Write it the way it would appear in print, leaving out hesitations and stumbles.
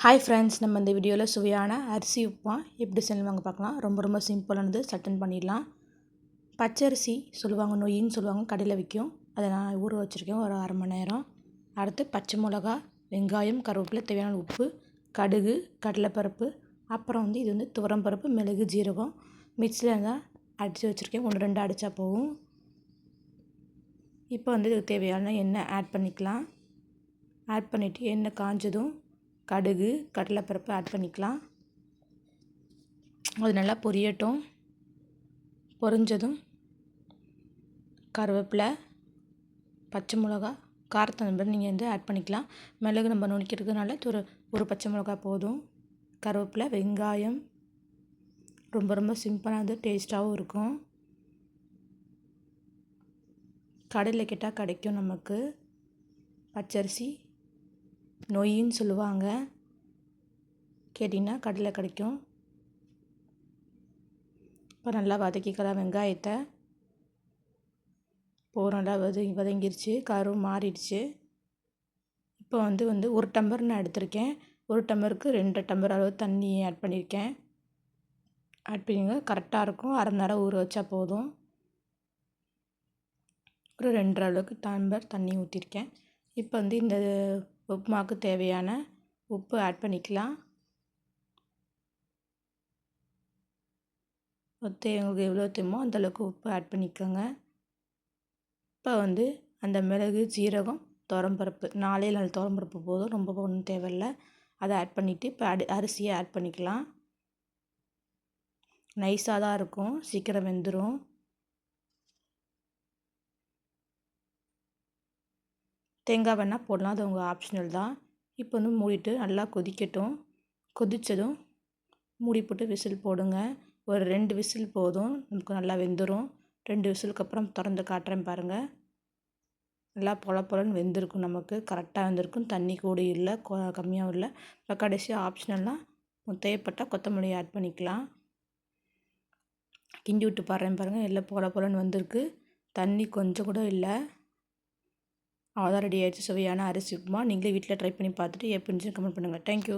Hi friends, நம்ம இந்த வீடியோவில் சுவையான அரிசி உப்புமா எப்படி செய்வாங்க பார்க்கலாம். ரொம்ப சிம்பிளானது, சட்டன் பண்ணிடலாம். பச்சரிசி சொல்லுவாங்க, நொய்யின்னு சொல்லுவாங்க, கடையில் விற்கும். அதை நான் ஊற வச்சுருக்கேன் ஒரு 1/2 மணி நேரம். அடுத்து பச்சை மிளகா, வெங்காயம், கருவேப்பிலை, தேவையான உப்பு, கடுகு, கடலைப்பருப்பு, அப்புறம் இது துவரம்பருப்பு, மிளகு, ஜீரகம் மிக்ஸியில் தான் அடித்து வச்சுருக்கேன். 1-2 அடித்தா போகும். இப்போ இதுக்கு தேவையான எண்ணெய் ஆட் பண்ணிக்கலாம். ஆட் பண்ணிவிட்டு எண்ணெய் காஞ்சதும் கடுகு, கடலைப்பருப்பு ஆட் பண்ணிக்கலாம். அது நல்லா பொரியட்டும். பொரிஞ்சதும் கருவேப்பிலை, பச்சை மிளகா, காரத்தை நம்பர் நீங்கள் ஆட் பண்ணிக்கலாம். மிளகு நம்ம நுணுக்கிறதுனால ஒரு பச்சை மிளகா போதும். கருவேப்பிலை, வெங்காயம் ரொம்ப சிம்பிளானது, டேஸ்ட்டாகவும் இருக்கும். கடையில் கேட்டால் கிடைக்கும் நமக்கு. பச்சரிசி நொய்யின்னு சொல்லுவாங்க, கேட்டிங்கன்னா கடையில் கிடைக்கும். இப்போ நல்லா வதக்கிக்கலாம். வெங்காயத்தை நல்லா வதங்கிருச்சு, கரு மாறிடுச்சு. இப்போ ஒரு டம்ளர் நான் எடுத்திருக்கேன். ஒரு டம்ளருக்கு 2 டம்ளர் அளவு தண்ணி ஆட் பண்ணியிருக்கேன். ஆட் பண்ணிங்க, கரெக்டாக இருக்கும். 1/2 மணி நேரம் ஊற வச்சா போதும். ஒரு 2 அளவுக்கு டம்ளர் தண்ணி ஊற்றிருக்கேன். இப்போ இந்த உப்புமாவுக்கு தேவையான உப்பு ஆட் பண்ணிக்கலாம். உங்களுக்கு எவ்வளோ தேவையோ அந்தளவுக்கு உப்பு ஆட் பண்ணிக்கோங்க. இப்போ அந்த மிளகு, ஜீரகம், துவரம்பருப்பு 4 துவரம்பருப்பு போதும், ரொம்ப ஒன்றும் தேவையில்லை. அதை ஆட் பண்ணிவிட்டு இப்போ அரிசியை ஆட் பண்ணிக்கலாம். நைஸாக தான் இருக்கும், சீக்கிரம் வெந்துடும். தேங்காய் வேணால் போடலாம், அது உங்கள் ஆப்ஷனல் தான். இப்போ மூடிட்டு நல்லா கொதிக்கட்டும். கொதித்ததும் மூடி போட்டு விசில் போடுங்க. ஒரு 2 விசில் போதும், நமக்கு நல்லா வெந்துடும். 2 விசிலுக்கு அப்புறம் திறந்து காட்டுறேன் பாருங்கள். நல்லா பொலன்னு வெந்திருக்கும், நமக்கு கரெக்டாக வெந்திருக்கும். தண்ணி கூட இல்லை, கம்மியாகவும் இல்லை. இப்போ கடைசியாக ஆப்ஷனல்லாம் தேவைப்பட்டால் கொத்தமல்லி ஆட் பண்ணிக்கலாம். கிண்டி விட்டு பாருங்கள், எல்லாம் பொலன்னு வந்திருக்கு. தண்ணி கொஞ்சம் கூட இல்லை. அவ்வளோதான், ரெடி ஆகிடுச்சு சுவையான அரிசி உப்புமா. நீங்களே வீட்டில் ட்ரை பண்ணி பார்த்துட்டு எப்படின்னு கமெண்ட் பண்ணுங்கள். தேங்க்யூ.